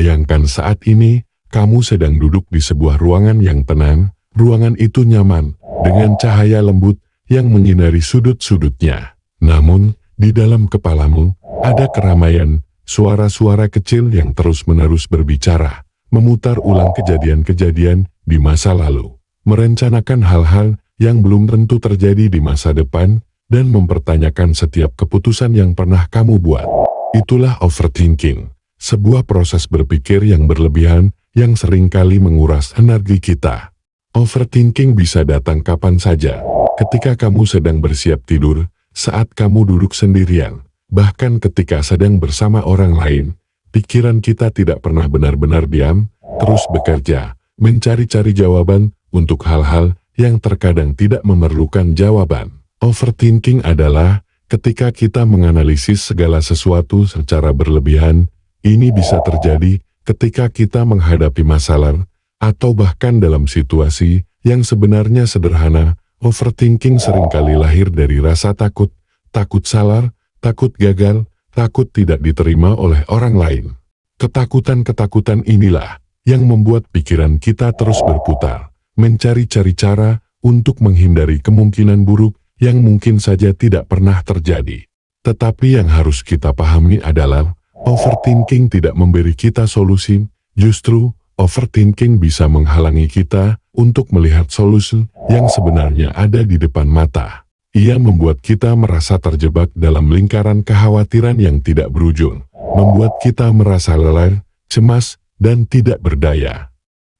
Bayangkan saat ini, kamu sedang duduk di sebuah ruangan yang tenang. Ruangan itu nyaman, dengan cahaya lembut yang menyinari sudut-sudutnya. Namun, di dalam kepalamu, ada keramaian, suara-suara kecil yang terus-menerus berbicara, memutar ulang kejadian-kejadian di masa lalu, merencanakan hal-hal yang belum tentu terjadi di masa depan, dan mempertanyakan setiap keputusan yang pernah kamu buat. Itulah overthinking, sebuah proses berpikir yang berlebihan yang seringkali menguras energi kita. Overthinking bisa datang kapan saja, ketika kamu sedang bersiap tidur, saat kamu duduk sendirian, bahkan ketika sedang bersama orang lain. Pikiran kita tidak pernah benar-benar diam, terus bekerja, mencari-cari jawaban untuk hal-hal yang terkadang tidak memerlukan jawaban. Overthinking adalah ketika kita menganalisis segala sesuatu secara berlebihan. Ini bisa terjadi ketika kita menghadapi masalah, atau bahkan dalam situasi yang sebenarnya sederhana. Overthinking seringkali lahir dari rasa takut, takut salah, takut gagal, takut tidak diterima oleh orang lain. Ketakutan-ketakutan inilah yang membuat pikiran kita terus berputar, mencari-cari cara untuk menghindari kemungkinan buruk yang mungkin saja tidak pernah terjadi. Tetapi yang harus kita pahami adalah, overthinking tidak memberi kita solusi, justru overthinking bisa menghalangi kita untuk melihat solusi yang sebenarnya ada di depan mata. Ia membuat kita merasa terjebak dalam lingkaran kekhawatiran yang tidak berujung, membuat kita merasa lelah, cemas, dan tidak berdaya.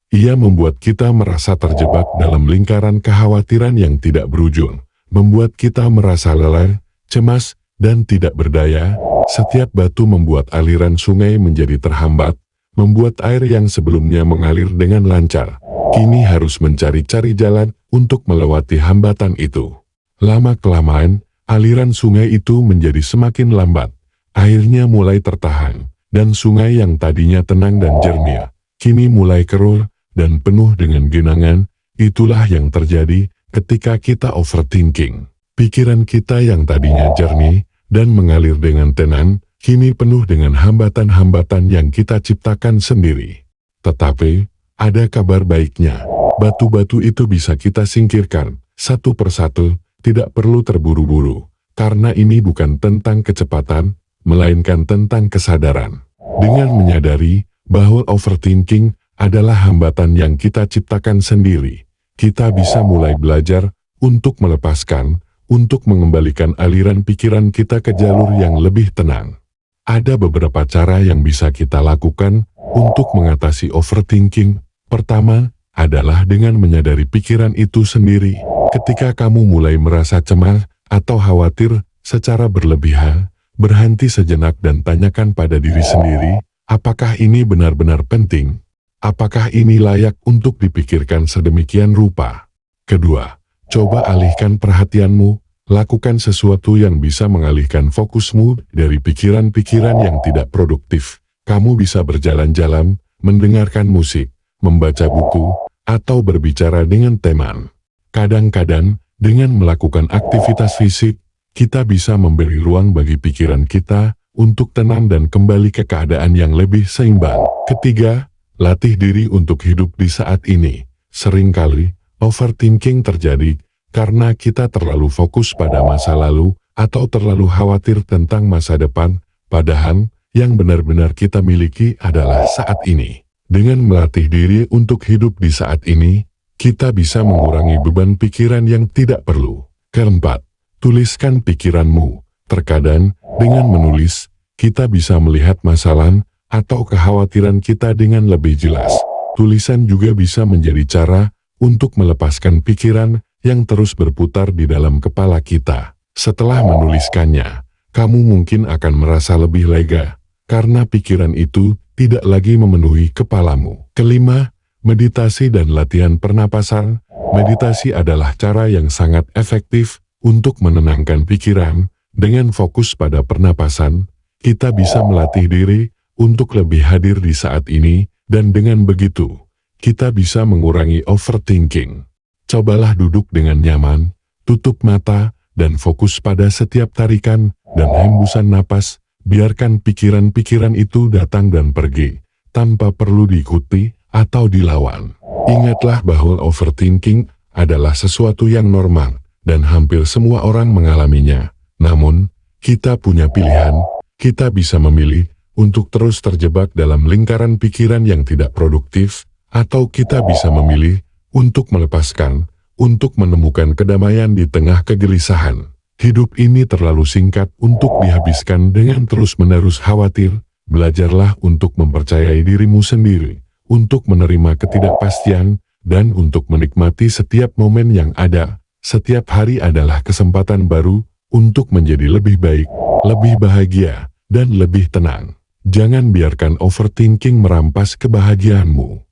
Ia membuat kita merasa terjebak dalam lingkaran kekhawatiran yang tidak berujung, membuat kita merasa lelah, cemas, dan tidak berdaya. Setiap batu membuat aliran sungai menjadi terhambat, membuat air yang sebelumnya mengalir dengan lancar, kini harus mencari-cari jalan untuk melewati hambatan itu. Lama-kelamaan, aliran sungai itu menjadi semakin lambat, airnya mulai tertahan, dan sungai yang tadinya tenang dan jernih, kini mulai keruh dan penuh dengan genangan. Itulah yang terjadi ketika kita overthinking. Pikiran kita yang tadinya jernih dan mengalir dengan tenang, kini penuh dengan hambatan-hambatan yang kita ciptakan sendiri. Tetapi, ada kabar baiknya. Batu-batu itu bisa kita singkirkan, satu persatu, tidak perlu terburu-buru. Karena ini bukan tentang kecepatan, melainkan tentang kesadaran. Dengan menyadari bahwa overthinking adalah hambatan yang kita ciptakan sendiri, kita bisa mulai belajar untuk melepaskan, untuk mengembalikan aliran pikiran kita ke jalur yang lebih tenang. Ada beberapa cara yang bisa kita lakukan untuk mengatasi overthinking. Pertama, adalah dengan menyadari pikiran itu sendiri. Ketika kamu mulai merasa cemas atau khawatir secara berlebihan, berhenti sejenak dan tanyakan pada diri sendiri, apakah ini benar-benar penting? Apakah ini layak untuk dipikirkan sedemikian rupa? Kedua, coba alihkan perhatianmu. Lakukan sesuatu yang bisa mengalihkan fokusmu dari pikiran-pikiran yang tidak produktif. Kamu bisa berjalan-jalan, mendengarkan musik, membaca buku, atau berbicara dengan teman. Kadang-kadang, dengan melakukan aktivitas fisik, kita bisa memberi ruang bagi pikiran kita untuk tenang dan kembali ke keadaan yang lebih seimbang. Ketiga, latih diri untuk hidup di saat ini. Seringkali, overthinking terjadi karena kita terlalu fokus pada masa lalu atau terlalu khawatir tentang masa depan, padahal yang benar-benar kita miliki adalah saat ini. Dengan melatih diri untuk hidup di saat ini, kita bisa mengurangi beban pikiran yang tidak perlu. Keempat, tuliskan pikiranmu. Terkadang, dengan menulis, kita bisa melihat masalah atau kekhawatiran kita dengan lebih jelas. Tulisan juga bisa menjadi cara untuk melepaskan pikiran yang terus berputar di dalam kepala kita. Setelah menuliskannya, kamu mungkin akan merasa lebih lega, karena pikiran itu tidak lagi memenuhi kepalamu. Kelima, meditasi dan latihan pernapasan. Meditasi adalah cara yang sangat efektif untuk menenangkan pikiran. Dengan fokus pada pernapasan, kita bisa melatih diri untuk lebih hadir di saat ini, dan dengan begitu, kita bisa mengurangi overthinking. Cobalah duduk dengan nyaman, tutup mata, dan fokus pada setiap tarikan dan hembusan napas. Biarkan pikiran-pikiran itu datang dan pergi, tanpa perlu diikuti atau dilawan. Ingatlah bahwa overthinking adalah sesuatu yang normal, dan hampir semua orang mengalaminya. Namun, kita punya pilihan, kita bisa memilih untuk terus terjebak dalam lingkaran pikiran yang tidak produktif, atau kita bisa memilih untuk melepaskan, untuk menemukan kedamaian di tengah kegelisahan. Hidup ini terlalu singkat untuk dihabiskan dengan terus-menerus khawatir. Belajarlah untuk mempercayai dirimu sendiri, untuk menerima ketidakpastian, dan untuk menikmati setiap momen yang ada. Setiap hari adalah kesempatan baru untuk menjadi lebih baik, lebih bahagia, dan lebih tenang. Jangan biarkan overthinking merampas kebahagiaanmu.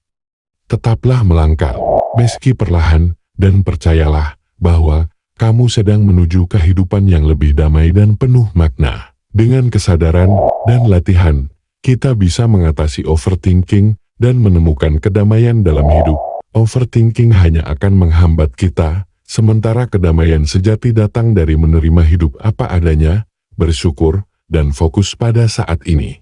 Tetaplah melangkah, meski perlahan, dan percayalah bahwa kamu sedang menuju kehidupan yang lebih damai dan penuh makna. Dengan kesadaran dan latihan, kita bisa mengatasi overthinking dan menemukan kedamaian dalam hidup. Overthinking hanya akan menghambat kita, sementara kedamaian sejati datang dari menerima hidup apa adanya, bersyukur, dan fokus pada saat ini.